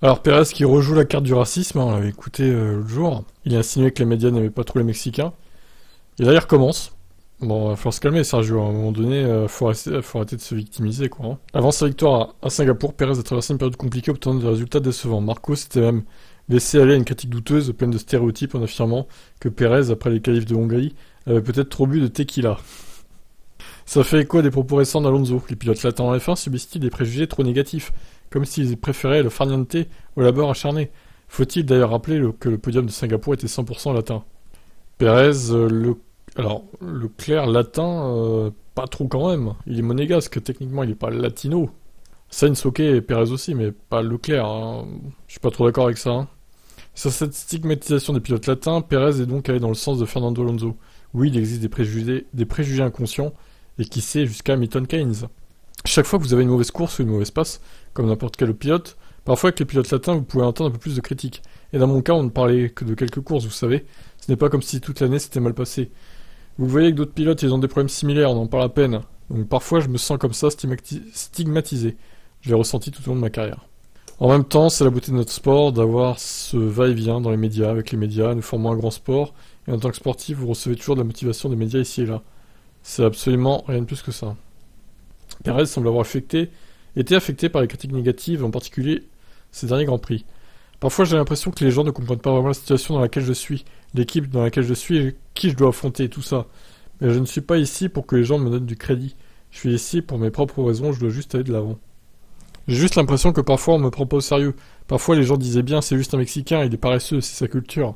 Alors Pérez qui rejoue la carte du racisme, hein, on l'avait écouté l'autre jour. Il a insinué que les médias n'aimaient pas trop les Mexicains. Et là il recommence. Bon, il va falloir se calmer Sergio, à un moment donné, faut arrêter de se victimiser quoi. Hein. Avant sa victoire à Singapour, Pérez a traversé une période compliquée obtenant des résultats décevants. Marco s'était même laissé aller à une critique douteuse, pleine de stéréotypes en affirmant que Pérez, après les qualifs de Hongrie, avait peut-être trop bu de tequila. Ça fait écho à des propos récents d'Alonso. Les pilotes latins en F1 subissent-ils des préjugés trop négatifs, comme s'ils préféraient le farniente au labeur acharné. Faut-il d'ailleurs rappeler que le podium de Singapour était 100% latin. Pérez, le clair latin, pas trop quand même. Il est monégasque, techniquement il est pas latino. Sainz ok et Pérez aussi, mais pas Leclerc. Hein. Je suis pas trop d'accord avec ça. Hein. Sur cette stigmatisation des pilotes latins, Pérez est donc allé dans le sens de Fernando Alonso. Oui, il existe des préjugés inconscients, et qui sait jusqu'à Milton Keynes. Chaque fois que vous avez une mauvaise course ou une mauvaise passe, comme n'importe quel pilote, parfois avec les pilotes latins vous pouvez entendre un peu plus de critiques. Et dans mon cas, on ne parlait que de quelques courses, vous savez. Ce n'est pas comme si toute l'année s'était mal passé. Vous voyez que d'autres pilotes, ils ont des problèmes similaires, on en parle à peine. Donc parfois, je me sens comme ça stigmatisé. Je l'ai ressenti tout au long de ma carrière. En même temps, c'est la beauté de notre sport d'avoir ce va-et-vient dans les médias, avec les médias, nous formons un grand sport, et en tant que sportif, vous recevez toujours de la motivation des médias ici et là. C'est absolument rien de plus que ça. Perez semble avoir été affecté par les critiques négatives, en particulier ces derniers Grands Prix. Parfois, j'ai l'impression que les gens ne comprennent pas vraiment la situation dans laquelle je suis, l'équipe dans laquelle je suis et qui je dois affronter et tout ça. Mais je ne suis pas ici pour que les gens me donnent du crédit. Je suis ici pour mes propres raisons, je dois juste aller de l'avant. J'ai juste l'impression que parfois on me prend pas au sérieux. Parfois les gens disaient bien c'est juste un Mexicain, il est paresseux, c'est sa culture.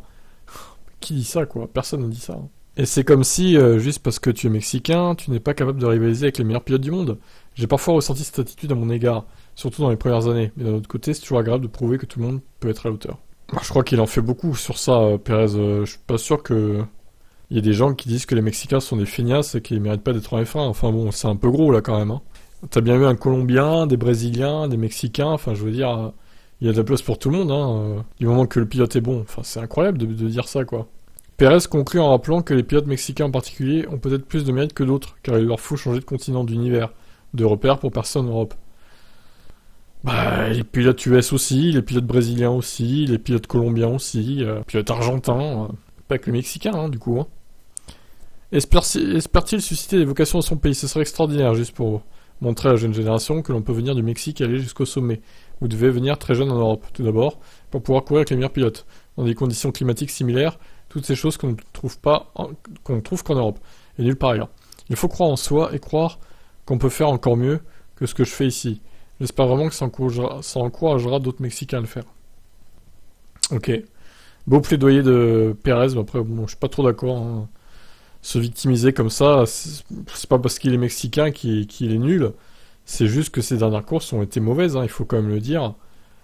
Qui dit ça quoi? Personne ne dit ça. Hein. Et c'est comme si, juste parce que tu es mexicain, tu n'es pas capable de rivaliser avec les meilleurs pilotes du monde. J'ai parfois ressenti cette attitude à mon égard, surtout dans les premières années, mais d'un autre côté, c'est toujours agréable de prouver que tout le monde peut être à la hauteur. Je crois qu'il en fait beaucoup sur ça, Pérez. Je suis pas sûr que... Il y a des gens qui disent que les Mexicains sont des feignasses et qu'ils méritent pas d'être en F1. Enfin bon, c'est un peu gros là quand même. Hein. T'as bien eu un Colombien, des Brésiliens, des Mexicains, enfin je veux dire, il y a de la place pour tout le monde, hein, du moment que le pilote est bon. Enfin c'est incroyable de dire ça quoi. Pérez conclut en rappelant que les pilotes mexicains en particulier ont peut-être plus de mérite que d'autres, car il leur faut changer de continent, d'univers, de repère pour personne en Europe. Bah, les pilotes US aussi, les pilotes brésiliens aussi, les pilotes colombiens aussi, les pilotes argentins, pas que les mexicains, hein, du coup. Hein. Espère-t-il susciter des vocations dans son pays? Ce serait extraordinaire, juste pour montrer à la jeune génération que l'on peut venir du Mexique et aller jusqu'au sommet. Vous devez venir très jeune en Europe, tout d'abord, pour pouvoir courir avec les meilleurs pilotes, dans des conditions climatiques similaires, toutes ces choses qu'on ne trouve qu'en Europe, et nulle part ailleurs. Il faut croire en soi et croire qu'on peut faire encore mieux que ce que je fais ici. J'espère vraiment que ça encouragera d'autres Mexicains à le faire. Ok. Beau plaidoyer de Pérez, mais après, bon, je suis pas trop d'accord. Hein. Se victimiser comme ça, c'est pas parce qu'il est mexicain qu'il est nul. C'est juste que ces dernières courses ont été mauvaises, hein, il faut quand même le dire.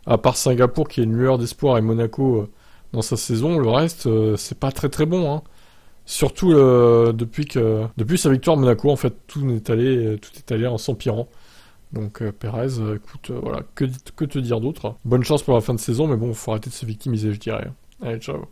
À part Singapour qui est une lueur d'espoir et Monaco dans sa saison, le reste c'est pas très très bon. Hein. Surtout depuis sa victoire à Monaco, en fait, tout est allé en s'empirant. Donc Pérez, écoute, voilà, que te dire d'autre? Bonne chance pour la fin de saison, mais bon, faut arrêter de se victimiser, je dirais. Allez, ciao.